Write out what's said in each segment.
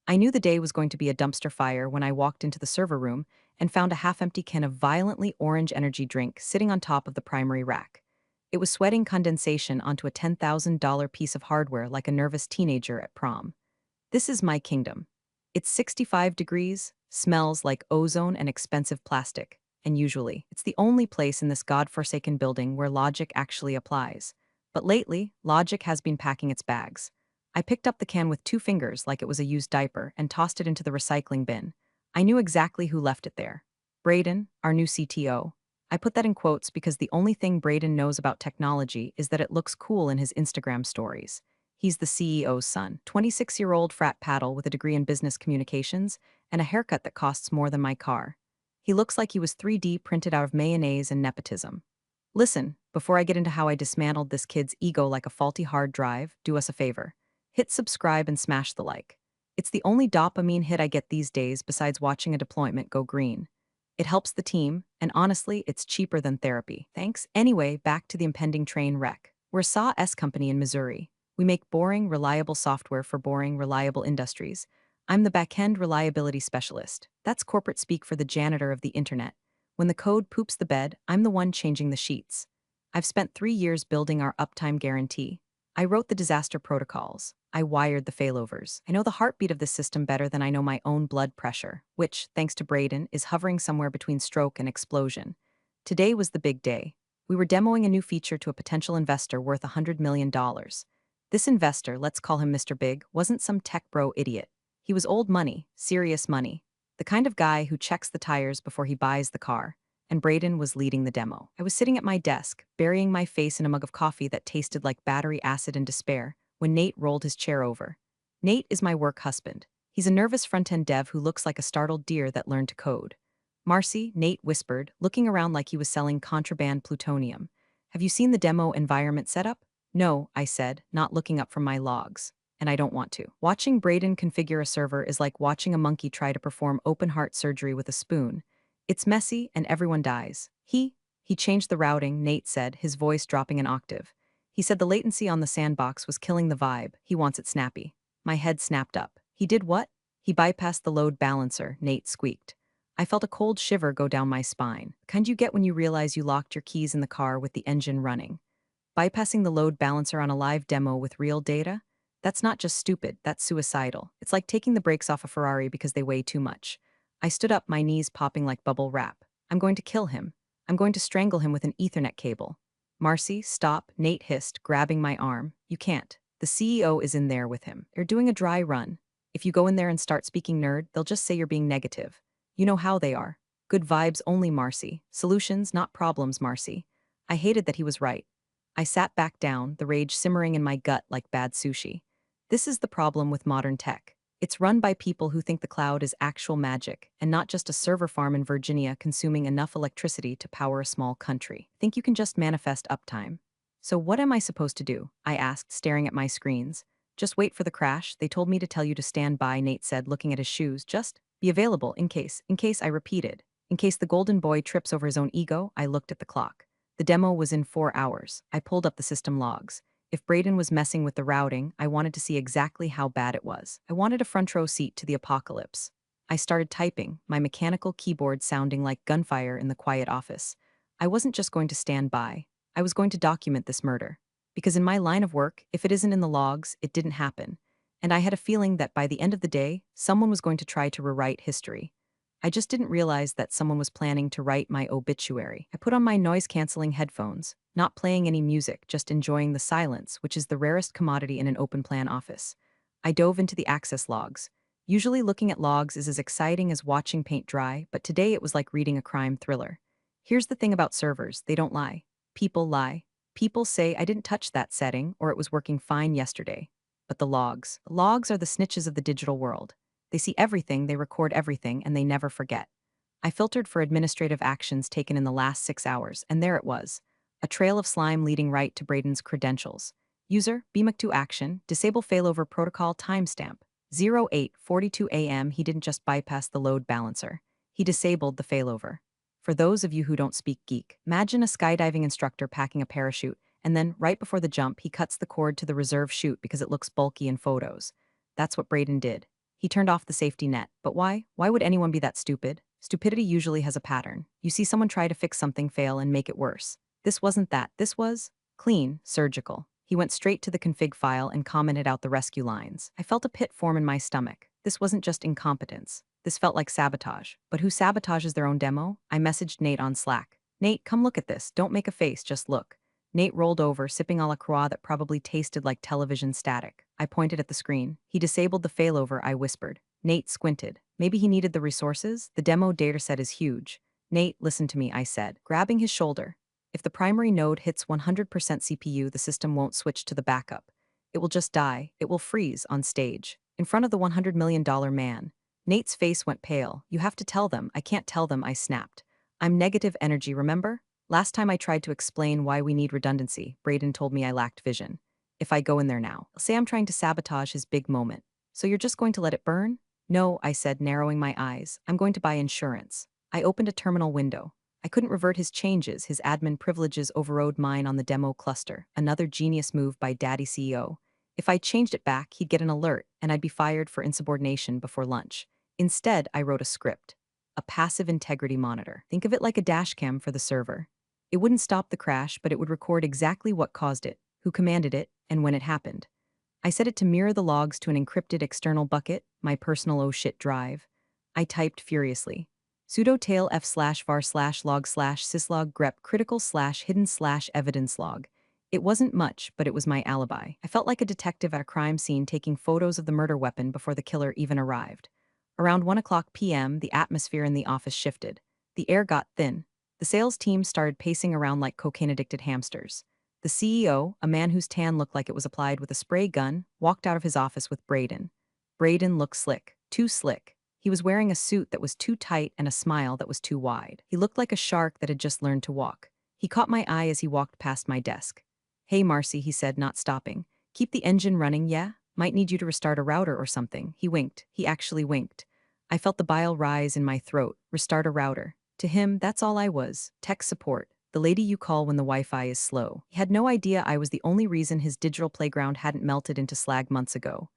I knew the day was going to be a dumpster fire when I walked into the server room and found a half-empty can of violently orange energy drink sitting on top of the primary rack. It was sweating condensation onto a $10,000 piece of hardware like a nervous teenager at prom. This is my kingdom. It's 65 degrees, smells like ozone and expensive plastic, and usually, it's the only place in this godforsaken building where logic actually applies. But lately, logic has been packing its bags. I picked up the can with two fingers like it was a used diaper and tossed it into the recycling bin. I knew exactly who left it there. Braden, our new CTO. I put that in quotes because the only thing Braden knows about technology is that it looks cool in his Instagram stories. He's the CEO's son, 26-year-old frat paddle with a degree in business communications and a haircut that costs more than my car. He looks like he was 3D printed out of mayonnaise and nepotism. Listen, before I get into how I dismantled this kid's ego like a faulty hard drive, do us a favor. Hit subscribe and smash the like. It's the only dopamine hit I get these days besides watching a deployment go green. It helps the team, and honestly, it's cheaper than therapy. Thanks. Anyway, back to the impending train wreck. We're a Saw S company in Missouri. We make boring, reliable software for boring, reliable industries. I'm the back-end reliability specialist. That's corporate speak for the janitor of the internet. When the code poops the bed, I'm the one changing the sheets. I've spent 3 years building our uptime guarantee. I wrote the disaster protocols. I wired the failovers. I know the heartbeat of this system better than I know my own blood pressure, which, thanks to Braden, is hovering somewhere between stroke and explosion. Today was the big day. We were demoing a new feature to a potential investor worth $100 million. This investor, let's call him Mr. Big, wasn't some tech bro idiot. He was old money, serious money. The kind of guy who checks the tires before he buys the car. And Braden was leading the demo. I was sitting at my desk, burying my face in a mug of coffee that tasted like battery acid and despair, when Nate rolled his chair over. Nate is my work husband. He's a nervous front-end dev who looks like a startled deer that learned to code. Marcy, Nate whispered, looking around like he was selling contraband plutonium. Have you seen the demo environment setup? No, I said, not looking up from my logs. And I don't want to. Watching Braden configure a server is like watching a monkey try to perform open-heart surgery with a spoon. It's messy and everyone dies. He changed the routing, Nate said, his voice dropping an octave. He said the latency on the sandbox was killing the vibe. He wants it snappy. My head snapped up. He did what? He bypassed the load balancer, Nate squeaked. I felt a cold shiver go down my spine. Kind you get when you realize you locked your keys in the car with the engine running. Bypassing the load balancer on a live demo with real data? That's not just stupid, that's suicidal. It's like taking the brakes off a Ferrari because they weigh too much. I stood up, my knees popping like bubble wrap. I'm going to kill him. I'm going to strangle him with an Ethernet cable. Marcy, stop, Nate hissed, grabbing my arm. You can't. The CEO is in there with him. They're doing a dry run. If you go in there and start speaking nerd, they'll just say you're being negative. You know how they are. Good vibes only, Marcy. Solutions, not problems, Marcy. I hated that he was right. I sat back down, the rage simmering in my gut like bad sushi. This is the problem with modern tech. It's run by people who think the cloud is actual magic and not just a server farm in Virginia consuming enough electricity to power a small country. Think you can just manifest uptime. So what am I supposed to do? I asked, staring at my screens. Just wait for the crash. They told me to tell you to stand by, Nate said, looking at his shoes. Just be available in case, I repeated. In case the golden boy trips over his own ego, I looked at the clock. The demo was in 4 hours. I pulled up the system logs. If Braden was messing with the routing, I wanted to see exactly how bad it was. I wanted a front row seat to the apocalypse. I started typing, my mechanical keyboard sounding like gunfire in the quiet office. I wasn't just going to stand by. I was going to document this murder. Because in my line of work, if it isn't in the logs, it didn't happen. And I had a feeling that by the end of the day, someone was going to try to rewrite history. I just didn't realize that someone was planning to write my obituary. I put on my noise-canceling headphones, not playing any music, just enjoying the silence, which is the rarest commodity in an open-plan office. I dove into the access logs. Usually looking at logs is as exciting as watching paint dry, but today it was like reading a crime thriller. Here's the thing about servers, they don't lie. People lie. People say I didn't touch that setting or it was working fine yesterday. But the logs are the snitches of the digital world. They see everything, they record everything, and they never forget. I filtered for administrative actions taken in the last 6 hours, and there it was. A trail of slime leading right to Braden's credentials. User, BMAC2 action, disable failover protocol timestamp. 08:42 a.m. He didn't just bypass the load balancer. He disabled the failover. For those of you who don't speak geek, imagine a skydiving instructor packing a parachute, and then, right before the jump, he cuts the cord to the reserve chute because it looks bulky in photos. That's what Braden did. He turned off the safety net. But why? Why would anyone be that stupid? Stupidity usually has a pattern. You see someone try to fix something, fail, and make it worse. This wasn't that. This was clean, surgical. He went straight to the config file and commented out the rescue lines. I felt a pit form in my stomach. This wasn't just incompetence. This felt like sabotage. But who sabotages their own demo? I messaged Nate on Slack. Nate, come look at this. Don't make a face, just look. Nate rolled over, sipping a la croix that probably tasted like television static. I pointed at the screen. He disabled the failover, I whispered. Nate squinted. Maybe he needed the resources? The demo dataset is huge. Nate, listen to me, I said, grabbing his shoulder. If the primary node hits 100% CPU, the system won't switch to the backup. It will just die. It will freeze on stage. In front of the $100 million man. Nate's face went pale. You have to tell them. I can't tell them, I snapped. I'm negative energy, remember? Last time I tried to explain why we need redundancy, Braden told me I lacked vision. If I go in there now, say I'm trying to sabotage his big moment. So you're just going to let it burn? No, I said, narrowing my eyes. I'm going to buy insurance. I opened a terminal window. I couldn't revert his changes. His admin privileges overrode mine on the demo cluster. Another genius move by Daddy CEO. If I changed it back, he'd get an alert, and I'd be fired for insubordination before lunch. Instead, I wrote a script. A passive integrity monitor. Think of it like a dashcam for the server. It wouldn't stop the crash, but it would record exactly what caused it, who commanded it, and when it happened. I set it to mirror the logs to an encrypted external bucket, my personal oh shit drive. I typed furiously. Sudo tail f/var/log/syslog grep critical /hidden/evidence log. It wasn't much, but it was my alibi. I felt like a detective at a crime scene taking photos of the murder weapon before the killer even arrived. Around 1 p.m., the atmosphere in the office shifted. The air got thin. The sales team started pacing around like cocaine-addicted hamsters. The CEO, a man whose tan looked like it was applied with a spray gun, walked out of his office with Braden. Braden looked slick, too slick. He was wearing a suit that was too tight and a smile that was too wide. He looked like a shark that had just learned to walk. He caught my eye as he walked past my desk. Hey, Marcy, he said, not stopping. Keep the engine running, yeah? Might need you to restart a router or something. He winked. He actually winked. I felt the bile rise in my throat. Restart a router. To him, that's all I was. Tech support. The lady you call when the Wi-Fi is slow. He had no idea I was the only reason his digital playground hadn't melted into slag months ago.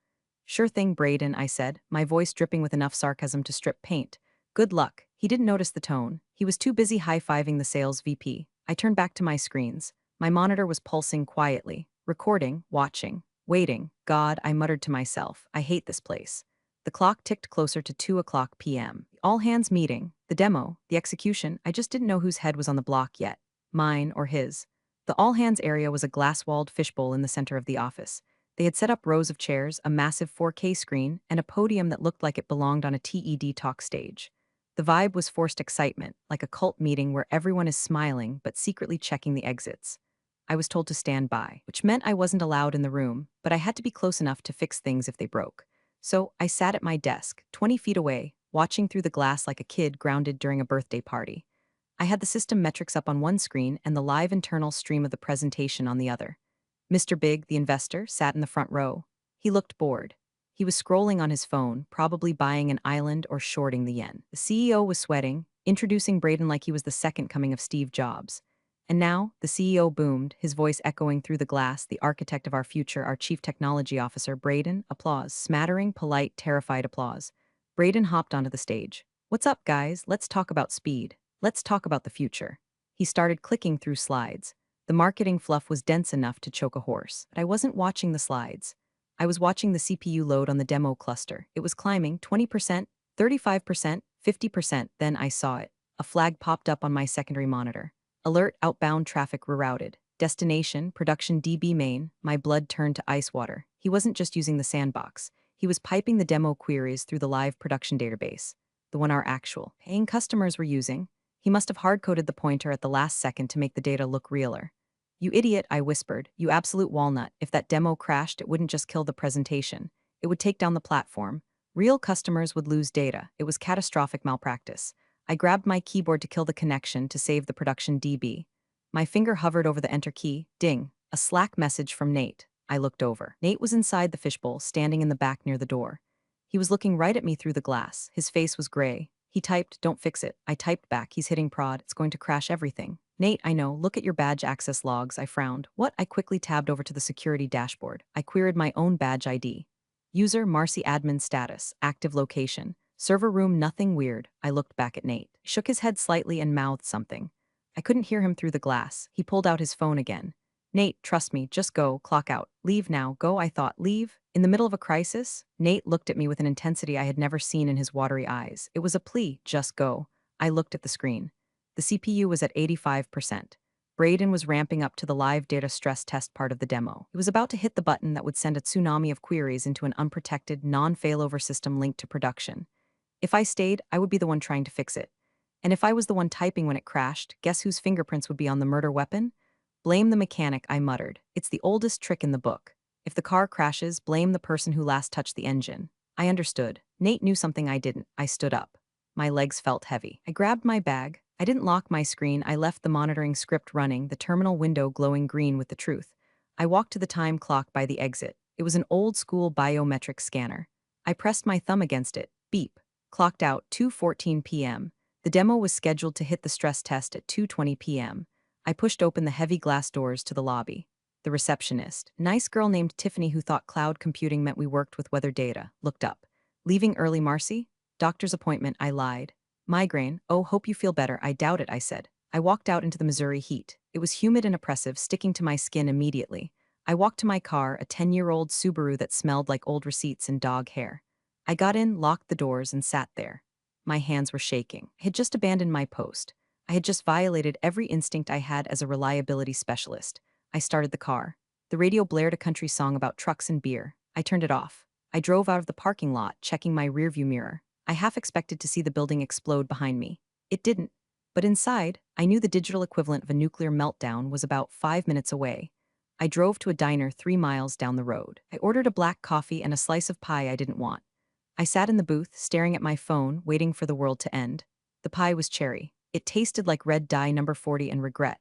Sure thing, Braden, I said, my voice dripping with enough sarcasm to strip paint. Good luck. He didn't notice the tone. He was too busy high-fiving the sales VP. I turned back to my screens. My monitor was pulsing quietly. Recording, watching, waiting. God, I muttered to myself, I hate this place. The clock ticked closer to 2 p.m. All-hands meeting, the demo, the execution, I just didn't know whose head was on the block yet. Mine or his. The all-hands area was a glass-walled fishbowl in the center of the office. They had set up rows of chairs, a massive 4K screen, and a podium that looked like it belonged on a TED talk stage. The vibe was forced excitement, like a cult meeting where everyone is smiling but secretly checking the exits. I was told to stand by, which meant I wasn't allowed in the room, but I had to be close enough to fix things if they broke. So I sat at my desk, 20 feet away, watching through the glass like a kid grounded during a birthday party. I had the system metrics up on one screen and the live internal stream of the presentation on the other. Mr. Big, the investor, sat in the front row. He looked bored. He was scrolling on his phone, probably buying an island or shorting the yen. The CEO was sweating, introducing Braden like he was the second coming of Steve Jobs. And now, the CEO boomed, his voice echoing through the glass, the architect of our future, our chief technology officer, Braden, applause, smattering, polite, terrified applause. Braden hopped onto the stage. What's up, guys? Let's talk about speed. Let's talk about the future. He started clicking through slides. The marketing fluff was dense enough to choke a horse, but I wasn't watching the slides. I was watching the CPU load on the demo cluster. It was climbing 20%, 35%, 50%, then I saw it. A flag popped up on my secondary monitor. Alert, outbound traffic rerouted. Destination, production DB main. My blood turned to ice water. He wasn't just using the sandbox. He was piping the demo queries through the live production database, the one our actual paying customers were using. He must have hard-coded the pointer at the last second to make the data look realer. You idiot, I whispered. You absolute walnut. If that demo crashed, it wouldn't just kill the presentation. It would take down the platform. Real customers would lose data. It was catastrophic malpractice. I grabbed my keyboard to kill the connection to save the production DB. My finger hovered over the enter key. Ding. A Slack message from Nate. I looked over. Nate was inside the fishbowl, standing in the back near the door. He was looking right at me through the glass. His face was gray. He typed, "Don't fix it." I typed back, "He's hitting prod. It's going to crash everything." "Nate, I know. Look at your badge access logs." I frowned. "What?" I quickly tabbed over to the security dashboard. I queried my own badge ID. User Marcy admin status, active location. Server room nothing weird. I looked back at Nate. He shook his head slightly and mouthed something. I couldn't hear him through the glass. He pulled out his phone again. Nate, trust me, just go, clock out. Leave now, go, I thought, leave? In the middle of a crisis? Nate looked at me with an intensity I had never seen in his watery eyes. It was a plea, just go. I looked at the screen. The CPU was at 85%. Braden was ramping up to the live data stress test part of the demo. He was about to hit the button that would send a tsunami of queries into an unprotected, non-failover system linked to production. If I stayed, I would be the one trying to fix it. And if I was the one typing when it crashed, guess whose fingerprints would be on the murder weapon? Blame the mechanic, I muttered. It's the oldest trick in the book. If the car crashes, blame the person who last touched the engine. I understood. Nate knew something I didn't. I stood up. My legs felt heavy. I grabbed my bag. I didn't lock my screen. I left the monitoring script running, the terminal window glowing green with the truth. I walked to the time clock by the exit. It was an old-school biometric scanner. I pressed my thumb against it. Beep. Clocked out 2:14 p.m. The demo was scheduled to hit the stress test at 2:20 p.m. I pushed open the heavy glass doors to the lobby. The receptionist, nice girl named Tiffany who thought cloud computing meant we worked with weather data, looked up. Leaving early, Marcy? Doctor's appointment, I lied. Migraine, oh, hope you feel better. I doubt it, I said. I walked out into the Missouri heat. It was humid and oppressive, sticking to my skin immediately. I walked to my car, a 10-year-old Subaru that smelled like old receipts and dog hair. I got in, locked the doors, and sat there. My hands were shaking. I had just abandoned my post. I had just violated every instinct I had as a reliability specialist. I started the car. The radio blared a country song about trucks and beer. I turned it off. I drove out of the parking lot, checking my rearview mirror. I half expected to see the building explode behind me. It didn't. But inside, I knew the digital equivalent of a nuclear meltdown was about 5 minutes away. I drove to a diner 3 miles down the road. I ordered a black coffee and a slice of pie I didn't want. I sat in the booth, staring at my phone, waiting for the world to end. The pie was cherry. It tasted like red dye number 40 and regret.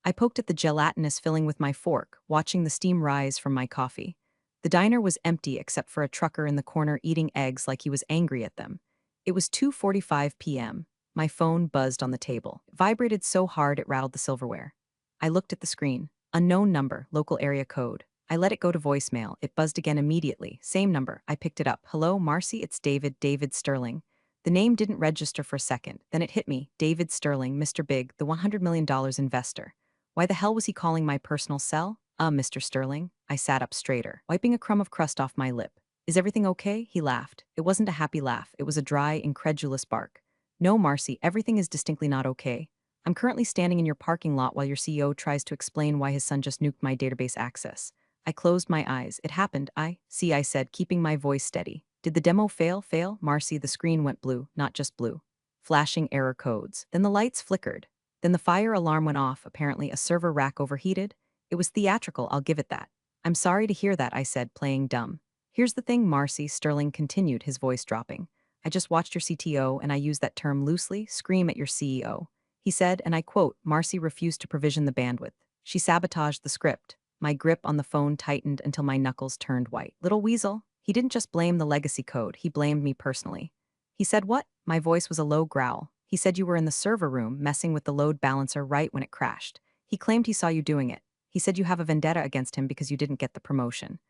I poked at the gelatinous filling with my fork, watching the steam rise from my coffee. The diner was empty except for a trucker in the corner eating eggs like he was angry at them. It was 2:45 p.m. My phone buzzed on the table. It vibrated so hard it rattled the silverware. I looked at the screen. Unknown number, local area code. I let it go to voicemail. It buzzed again immediately. Same number. I picked it up. Hello, Marcy, it's David, David Sterling. The name didn't register for a second. Then it hit me. David Sterling, Mr. Big, the $100 million investor. Why the hell was he calling my personal cell? Mr. Sterling. I sat up straighter, wiping a crumb of crust off my lip. Is everything okay? He laughed. It wasn't a happy laugh. It was a dry, incredulous bark. No, Marcy, everything is distinctly not okay. I'm currently standing in your parking lot while your CEO tries to explain why his son just nuked my database access. I closed my eyes. It happened. I said, keeping my voice steady. Did the demo fail? Marcy, the screen went blue, not just blue. Flashing error codes. Then the lights flickered. Then the fire alarm went off, apparently a server rack overheated. It was theatrical, I'll give it that. I'm sorry to hear that, I said, playing dumb. Here's the thing, Marcy, Sterling continued, his voice dropping. I just watched your CTO, and I use that term loosely, scream at your CEO. He said, and I quote, Marcy refused to provision the bandwidth. She sabotaged the script. My grip on the phone tightened until my knuckles turned white. Little weasel. He didn't just blame the legacy code, he blamed me personally. He said what? My voice was a low growl. He said you were in the server room messing with the load balancer right when it crashed. He claimed he saw you doing it. He said you have a vendetta against him because you didn't get the promotion.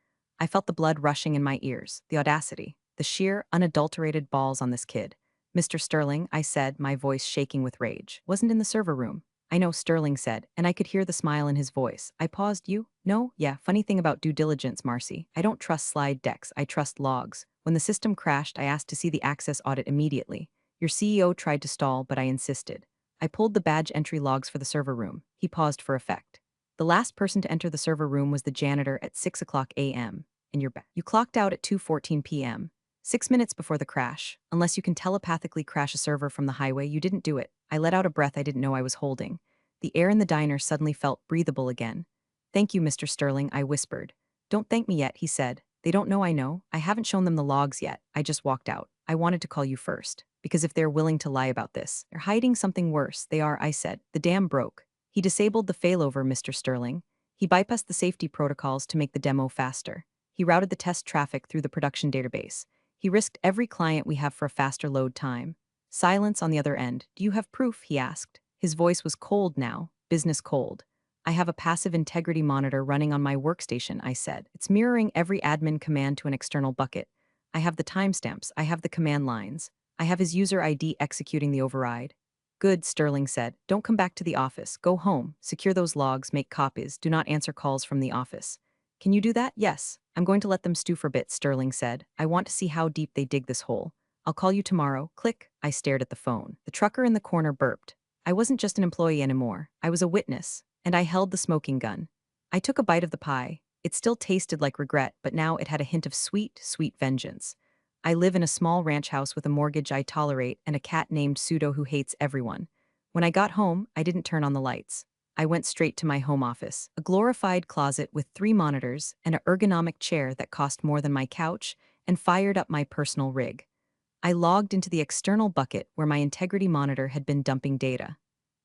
I felt the blood rushing in my ears, the audacity, the sheer, unadulterated balls on this kid. Mr. Sterling, I said, my voice shaking with rage, wasn't in the server room. I know, Sterling said, and I could hear the smile in his voice. I paused. You? No? Yeah, funny thing about due diligence, Marcy. I don't trust slide decks, I trust logs. When the system crashed, I asked to see the access audit immediately. Your CEO tried to stall, but I insisted. I pulled the badge entry logs for the server room. He paused for effect. The last person to enter the server room was the janitor at 6 o'clock a.m. And you're back. You clocked out at 2:14 p.m. 6 minutes before the crash. Unless you can telepathically crash a server from the highway, you didn't do it. I let out a breath I didn't know I was holding. The air in the diner suddenly felt breathable again. Thank you, Mr. Sterling, I whispered. Don't thank me yet, he said. They don't know I know. I haven't shown them the logs yet. I just walked out. I wanted to call you first. Because if they're willing to lie about this, they're hiding something worse. They are, I said. The dam broke. He disabled the failover, Mr. Sterling. He bypassed the safety protocols to make the demo faster. He routed the test traffic through the production database. He risked every client we have for a faster load time. Silence on the other end. Do you have proof? He asked. His voice was cold now, business cold. I have a passive integrity monitor running on my workstation, I said. It's mirroring every admin command to an external bucket. I have the timestamps, I have the command lines. I have his user ID executing the override. Good, Sterling said. Don't come back to the office. Go home. Secure those logs, make copies. Do not answer calls from the office. Can you do that? Yes. I'm going to let them stew for bits, Sterling said. I want to see how deep they dig this hole. I'll call you tomorrow. Click. I stared at the phone. The trucker in the corner burped. I wasn't just an employee anymore. I was a witness, and I held the smoking gun. I took a bite of the pie. It still tasted like regret, but now it had a hint of sweet, sweet vengeance. I live in a small ranch house with a mortgage I tolerate and a cat named Pseudo who hates everyone. When I got home, I didn't turn on the lights. I went straight to my home office, a glorified closet with 3 monitors and an ergonomic chair that cost more than my couch, and fired up my personal rig. I logged into the external bucket where my integrity monitor had been dumping data.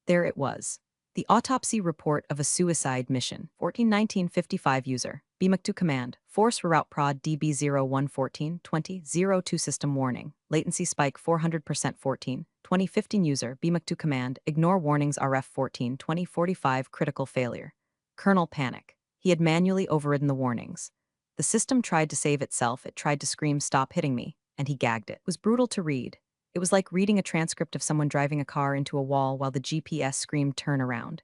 There it was. The autopsy report of a suicide mission. 141955 user. BMAC2 command. Force reroute prod DB01142002 system warning. Latency spike 400% 14. 2015 user. BMAC2 command. Ignore warnings RF 14 2045 critical failure. Kernel panic. He had manually overridden the warnings. The system tried to save itself. It tried to scream stop hitting me, and he gagged it. It was brutal to read. It was like reading a transcript of someone driving a car into a wall while the GPS screamed turn around.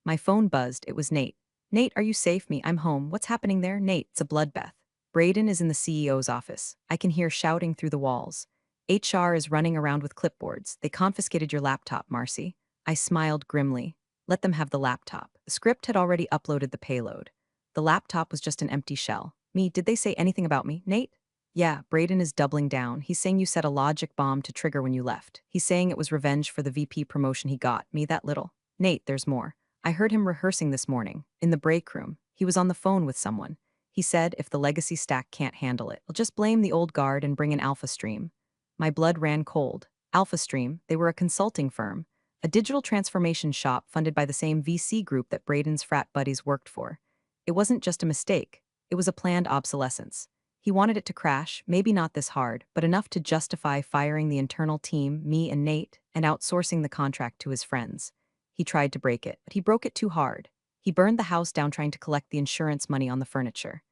My phone buzzed. It was Nate. Nate, are you safe? Me, I'm home. What's happening there? Nate, it's a bloodbath. Braden is in the CEO's office. I can hear shouting through the walls. HR is running around with clipboards. They confiscated your laptop, Marcy. I smiled grimly. Let them have the laptop. The script had already uploaded the payload. The laptop was just an empty shell. Me, did they say anything about me, Nate? Yeah, Braden is doubling down. He's saying you set a logic bomb to trigger when you left. He's saying it was revenge for the VP promotion he got. Me that little. Nate, there's more. I heard him rehearsing this morning, in the break room. He was on the phone with someone. He said if the legacy stack can't handle it, I'll just blame the old guard and bring in Alpha Stream. My blood ran cold. Alpha Stream, they were a consulting firm, a digital transformation shop funded by the same VC group that Braden's frat buddies worked for. It wasn't just a mistake. It was a planned obsolescence. He wanted it to crash, maybe not this hard, but enough to justify firing the internal team, me and Nate, and outsourcing the contract to his friends. He tried to break it, but he broke it too hard. He burned the house down trying to collect the insurance money on the furniture.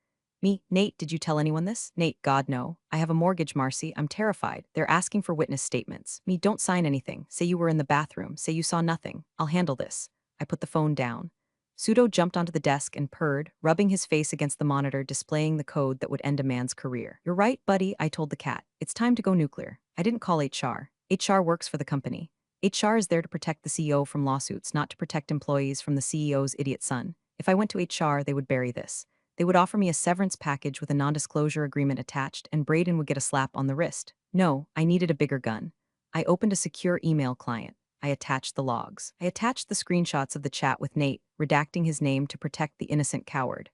Me, Nate, did you tell anyone this? Nate, God, no. I have a mortgage, Marcy. I'm terrified. They're asking for witness statements. Me, don't sign anything. Say you were in the bathroom. Say you saw nothing. I'll handle this. I put the phone down. Pseudo jumped onto the desk and purred, rubbing his face against the monitor displaying the code that would end a man's career. You're right, buddy, I told the cat. It's time to go nuclear. I didn't call HR. HR works for the company. HR is there to protect the CEO from lawsuits, not to protect employees from the CEO's idiot son. If I went to HR, they would bury this. They would offer me a severance package with a non-disclosure agreement attached, and Braden would get a slap on the wrist. No, I needed a bigger gun. I opened a secure email client. I attached the logs. I attached the screenshots of the chat with Nate, redacting his name to protect the innocent coward.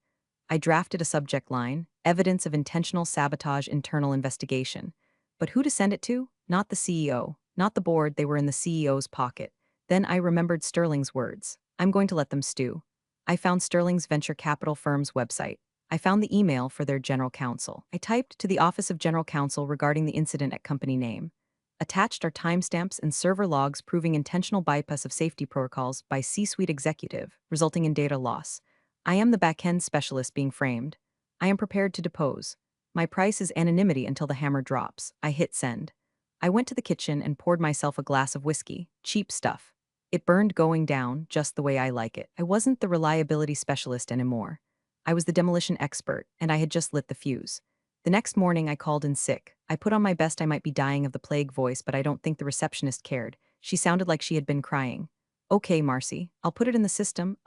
I drafted a subject line, evidence of intentional sabotage internal investigation. But who to send it to? Not the CEO. Not the board, they were in the CEO's pocket. Then I remembered Sterling's words. I'm going to let them stew. I found Sterling's venture capital firm's website. I found the email for their general counsel. I typed to the Office of General Counsel regarding the incident at company name. Attached are timestamps and server logs proving intentional bypass of safety protocols by C-suite executive, resulting in data loss. I am the back-end specialist being framed. I am prepared to depose. My price is anonymity until the hammer drops. I hit send. I went to the kitchen and poured myself a glass of whiskey, cheap stuff. It burned going down just the way I like it. I wasn't the reliability specialist anymore. I was the demolition expert, and I had just lit the fuse. The next morning, I called in sick. I put on my best I might be dying of the plague voice, but I don't think the receptionist cared. She sounded like she had been crying. Okay, Marcy, I'll put it in the system.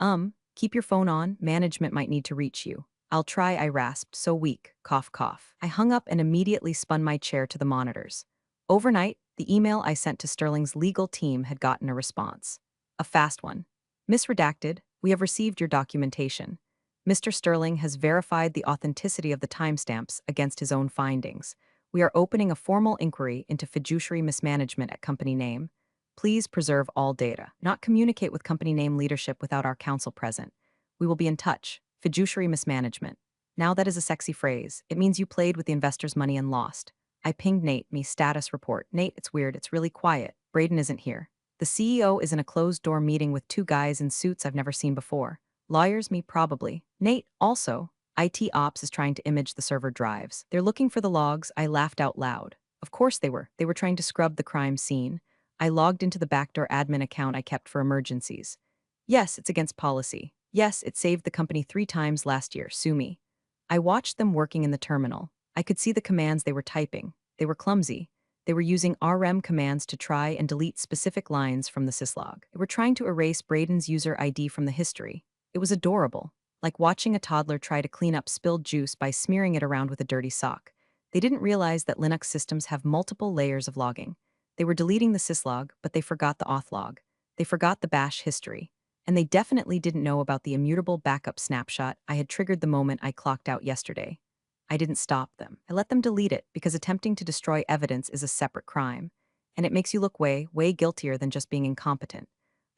Keep your phone on. Management might need to reach you. I'll try, I rasped, so weak. Cough, cough. I hung up and immediately spun my chair to the monitors. Overnight, the email I sent to Sterling's legal team had gotten a response. A fast one. Misredacted, we have received your documentation. Mr. Sterling has verified the authenticity of the timestamps against his own findings. We are opening a formal inquiry into fiduciary mismanagement at company name. Please preserve all data. Not communicate with company name leadership without our counsel present. We will be in touch. Fiduciary mismanagement. Now that is a sexy phrase. It means you played with the investor's money and lost. I pinged Nate, me status report. Nate, it's weird. It's really quiet. Braden isn't here. The CEO is in a closed-door meeting with 2 guys in suits I've never seen before. Lawyers, me probably. Nate, also. IT ops is trying to image the server drives. They're looking for the logs. I laughed out loud. Of course they were. They were trying to scrub the crime scene. I logged into the backdoor admin account I kept for emergencies. Yes, it's against policy. Yes, it saved the company 3 times last year. Sue me. I watched them working in the terminal. I could see the commands they were typing. They were clumsy. They were using RM commands to try and delete specific lines from the syslog. They were trying to erase Braden's user ID from the history. It was adorable, like watching a toddler try to clean up spilled juice by smearing it around with a dirty sock. They didn't realize that Linux systems have multiple layers of logging. They were deleting the syslog, but they forgot the auth log. They forgot the bash history. And they definitely didn't know about the immutable backup snapshot I had triggered the moment I clocked out yesterday. I didn't stop them. I let them delete it because attempting to destroy evidence is a separate crime. And it makes you look way, way guiltier than just being incompetent.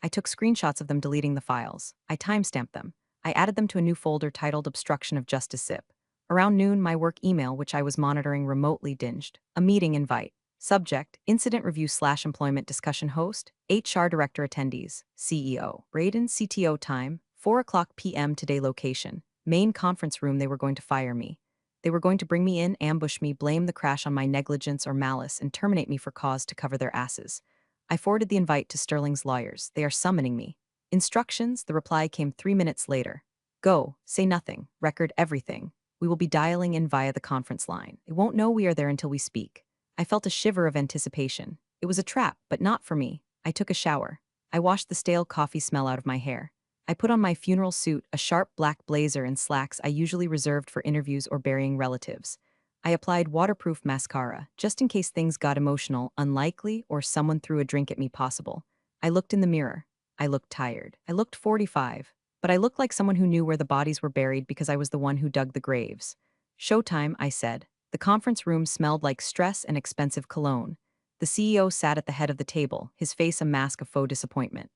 I took screenshots of them deleting the files. I timestamped them. I added them to a new folder titled Obstruction of Justice Zip. Around noon, my work email, which I was monitoring remotely, dinged. A meeting invite. Subject, Incident Review/Employment Discussion Host, HR Director Attendees, CEO. Braden, CTO time, 4 o'clock p.m. today location. Main conference room. They were going to fire me. They were going to bring me in, ambush me, blame the crash on my negligence or malice, and terminate me for cause to cover their asses. I forwarded the invite to Sterling's lawyers. They are summoning me. Instructions, the reply came 3 minutes later. Go, say nothing, record everything. We will be dialing in via the conference line. They won't know we are there until we speak. I felt a shiver of anticipation. It was a trap, but not for me. I took a shower. I washed the stale coffee smell out of my hair. I put on my funeral suit, a sharp black blazer and slacks I usually reserved for interviews or burying relatives. I applied waterproof mascara, just in case things got emotional, unlikely, or someone threw a drink at me possible. I looked in the mirror. I looked tired. I looked 45. But I looked like someone who knew where the bodies were buried because I was the one who dug the graves. Showtime, I said. The conference room smelled like stress and expensive cologne. The CEO sat at the head of the table, his face a mask of faux disappointment.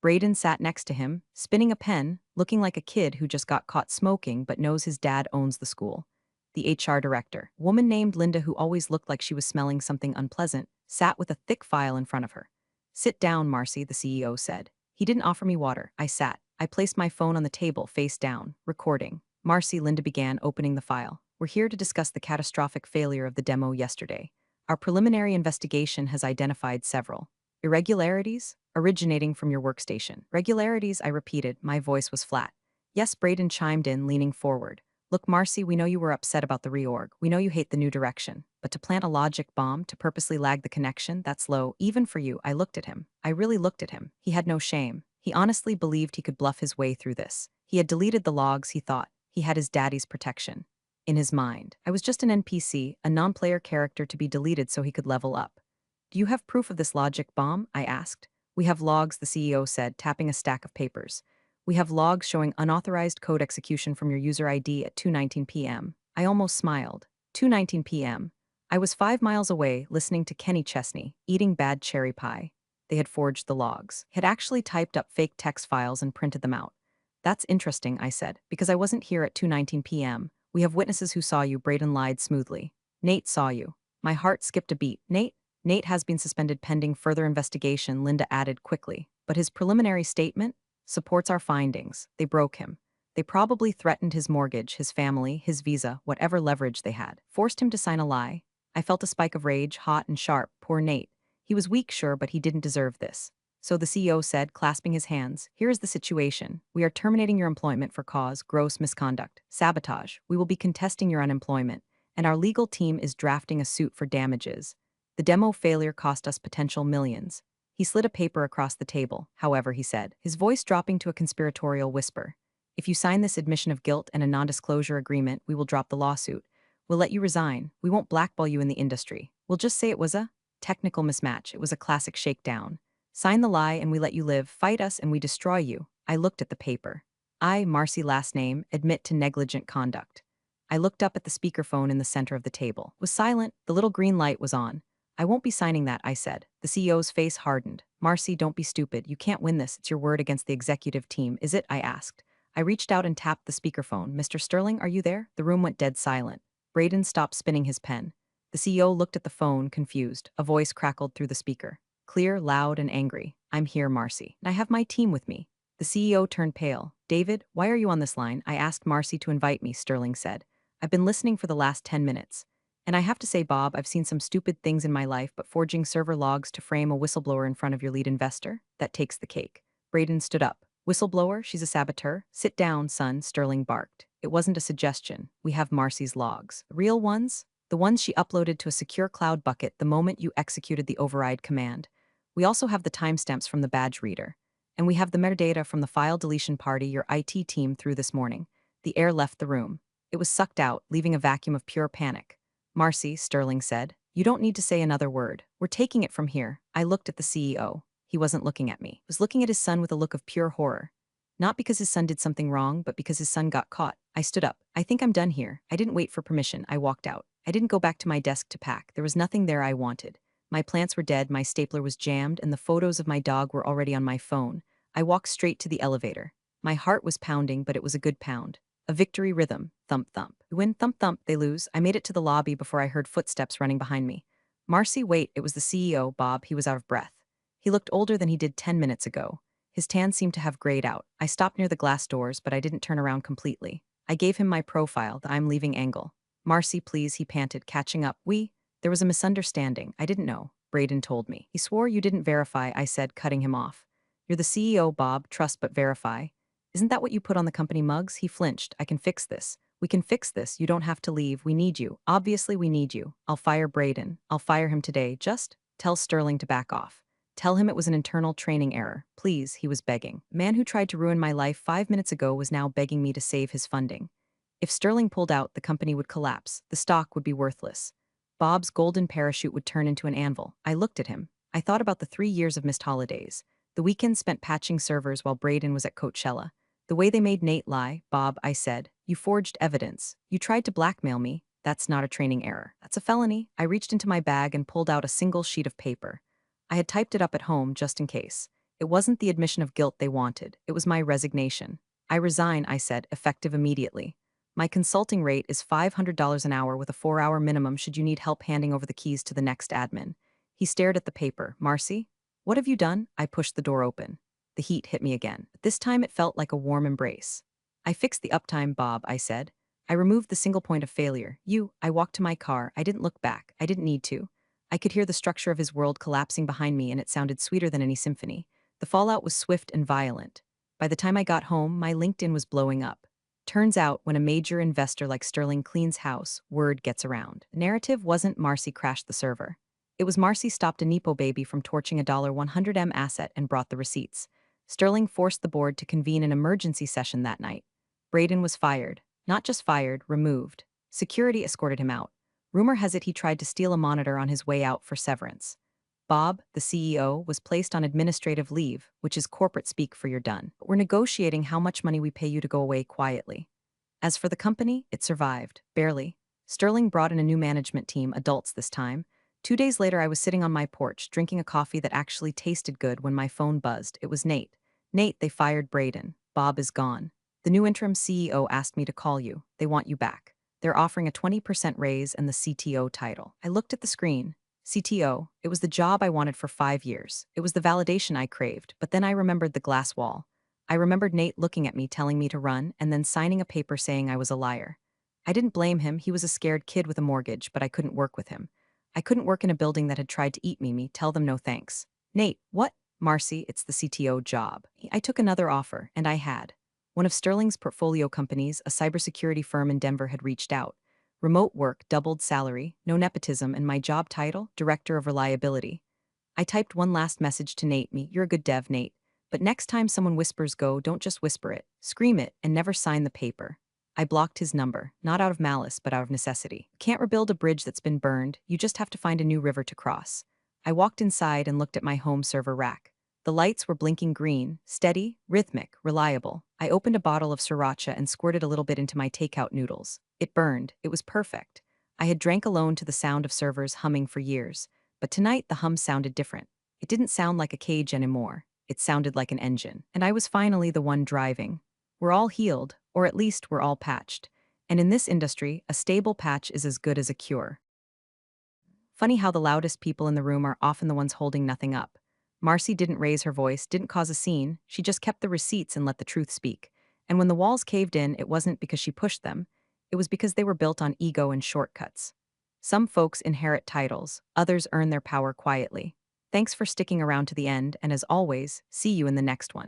Braden sat next to him, spinning a pen, looking like a kid who just got caught smoking but knows his dad owns the school. The HR director, a woman named Linda who always looked like she was smelling something unpleasant, sat with a thick file in front of her. Sit down, Marcy, the CEO said. He didn't offer me water. I sat. I placed my phone on the table, face down, recording. Marcy, Linda began, opening the file. We're here to discuss the catastrophic failure of the demo yesterday. Our preliminary investigation has identified several irregularities originating from your workstation. Regularities, I repeated, my voice was flat. Yes, Braden chimed in, leaning forward. Look, Marcy, we know you were upset about the reorg. We know you hate the new direction. But to plant a logic bomb, to purposely lag the connection, that's low, even for you. I looked at him. I really looked at him. He had no shame. He honestly believed he could bluff his way through this. He had deleted the logs, he thought. He had his daddy's protection. In his mind, I was just an NPC, a non-player character to be deleted so he could level up. Do you have proof of this logic bomb? I asked. We have logs, the CEO said, tapping a stack of papers. We have logs showing unauthorized code execution from your user ID at 2:19 p.m. I almost smiled. 2:19 p.m. I was 5 miles away, listening to Kenny Chesney, eating bad cherry pie. They had forged the logs, had actually typed up fake text files and printed them out. That's interesting, I said, because I wasn't here at 2:19 p.m. We have witnesses who saw you, Braden lied smoothly. Nate saw you. My heart skipped a beat. Nate has been suspended pending further investigation, Linda added quickly. But his preliminary statement supports our findings. They broke him. They probably threatened his mortgage, his family, his visa, whatever leverage they had. Forced him to sign a lie. I felt a spike of rage, hot and sharp. Poor Nate. He was weak, sure, but he didn't deserve this. So the CEO said, clasping his hands, here is the situation. We are terminating your employment for cause, gross misconduct, sabotage. We will be contesting your unemployment. And our legal team is drafting a suit for damages. The demo failure cost us potential millions. He slid a paper across the table, however, he said, his voice dropping to a conspiratorial whisper. If you sign this admission of guilt and a non-disclosure agreement, we will drop the lawsuit. We'll let you resign. We won't blackball you in the industry. We'll just say it was a technical mismatch. It was a classic shakedown. Sign the lie and we let you live. Fight us and we destroy you. I looked at the paper. I, Marcy last name, admit to negligent conduct. I looked up at the speakerphone in the center of the table. It was silent. The little green light was on. I won't be signing that, I said. The CEO's face hardened. Marcy, don't be stupid. You can't win this. It's your word against the executive team, is it? I asked. I reached out and tapped the speakerphone. Mr. Sterling, are you there? The room went dead silent. Braden stopped spinning his pen. The CEO looked at the phone, confused. A voice crackled through the speaker. Clear, loud, and angry. I'm here, Marcy. And I have my team with me. The The CEO turned pale. David, why are you on this line? I asked Marcy to invite me, Sterling said. I've been listening for the last 10 minutes. And I have to say, Bob, I've seen some stupid things in my life, but forging server logs to frame a whistleblower in front of your lead investor? That takes the cake. Braden stood up. Whistleblower? She's a saboteur? Sit down, son, Sterling barked. It wasn't a suggestion. We have Marcy's logs. Real ones? The ones she uploaded to a secure cloud bucket the moment you executed the override command. We also have the timestamps from the badge reader. And we have the metadata from the file deletion party your IT team threw this morning. The air left the room. It was sucked out, leaving a vacuum of pure panic. Marcy, Sterling said, you don't need to say another word. We're taking it from here. I looked at the CEO. He wasn't looking at me. He was looking at his son with a look of pure horror. Not because his son did something wrong, but because his son got caught. I stood up. I think I'm done here. I didn't wait for permission. I walked out. I didn't go back to my desk to pack. There was nothing there I wanted. My plants were dead, my stapler was jammed, and the photos of my dog were already on my phone. I walked straight to the elevator. My heart was pounding, but it was a good pound. A victory rhythm. Thump, thump. You win, thump, thump, they lose. I made it to the lobby before I heard footsteps running behind me. Marcy, wait, it was the CEO, Bob. He was out of breath. He looked older than he did 10 minutes ago. His tan seemed to have grayed out. I stopped near the glass doors, but I didn't turn around completely. I gave him my profile, the I'm leaving angle. Marcy, please, he panted, catching up. There was a misunderstanding. I didn't know. Braden told me. He swore you didn't verify, I said, cutting him off. You're the CEO, Bob. Trust but verify. Isn't that what you put on the company mugs? He flinched. I can fix this. We can fix this. You don't have to leave. We need you. Obviously, we need you. I'll fire Braden. I'll fire him today. Just tell Sterling to back off. Tell him it was an internal training error. Please, he was begging. The man who tried to ruin my life 5 minutes ago was now begging me to save his funding. If Sterling pulled out, the company would collapse. The stock would be worthless. Bob's golden parachute would turn into an anvil. I looked at him. I thought about the 3 years of missed holidays. The weekend spent patching servers while Braden was at Coachella. The way they made Nate lie. Bob, I said. You forged evidence. You tried to blackmail me. That's not a training error. That's a felony. I reached into my bag and pulled out a single sheet of paper. I had typed it up at home just in case. It wasn't the admission of guilt they wanted. It was my resignation. I resign, I said, effective immediately. My consulting rate is $500 an hour with a 4-hour minimum should you need help handing over the keys to the next admin. He stared at the paper. Marcy? What have you done? I pushed the door open. The heat hit me again. But this time it felt like a warm embrace. I fixed the uptime, Bob, I said. I removed the single point of failure. I walked to my car. I didn't look back. I didn't need to. I could hear the structure of his world collapsing behind me, and it sounded sweeter than any symphony. The fallout was swift and violent. By the time I got home, my LinkedIn was blowing up. Turns out, when a major investor like Sterling cleans house, word gets around. The narrative wasn't Marcy crashed the server. It was Marcy stopped a Nepo baby from torching a $100M asset and brought the receipts. Sterling forced the board to convene an emergency session that night. Braden was fired. Not just fired, removed. Security escorted him out. Rumor has it he tried to steal a monitor on his way out for severance. Bob, the CEO, was placed on administrative leave, which is corporate speak for you're done. We're negotiating how much money we pay you to go away quietly. As for the company, it survived, barely. Sterling brought in a new management team, adults this time. 2 days later, I was sitting on my porch, drinking a coffee that actually tasted good when my phone buzzed. It was Nate. Nate, they fired Braden. Bob is gone. The new interim CEO asked me to call you. They want you back. They're offering a 20% raise and the CTO title. I looked at the screen. CTO, it was the job I wanted for 5 years. It was the validation I craved, but then I remembered the glass wall. I remembered Nate looking at me, telling me to run, and then signing a paper saying I was a liar. I didn't blame him. He was a scared kid with a mortgage, but I couldn't work with him. I couldn't work in a building that had tried to eat me, tell them no thanks. Nate, what? Marcy, it's the CTO job. I took another offer, and I had. One of Sterling's portfolio companies, a cybersecurity firm in Denver, had reached out. Remote work, doubled salary, no nepotism, and my job title, Director of Reliability. I typed one last message to Nate. You're a good dev, Nate. But next time someone whispers go, don't just whisper it. Scream it, and never sign the paper. I blocked his number, not out of malice, but out of necessity. You can't rebuild a bridge that's been burned, you just have to find a new river to cross. I walked inside and looked at my home server rack. The lights were blinking green, steady, rhythmic, reliable. I opened a bottle of sriracha and squirted a little bit into my takeout noodles. It burned. It was perfect. I had drank alone to the sound of servers humming for years, but tonight the hum sounded different. It didn't sound like a cage anymore. It sounded like an engine. And I was finally the one driving. We're all healed, or at least we're all patched. And in this industry, a stable patch is as good as a cure. Funny how the loudest people in the room are often the ones holding nothing up. Marcy didn't raise her voice, didn't cause a scene, she just kept the receipts and let the truth speak. And when the walls caved in, it wasn't because she pushed them, it was because they were built on ego and shortcuts. Some folks inherit titles, others earn their power quietly. Thanks for sticking around to the end, and as always, see you in the next one.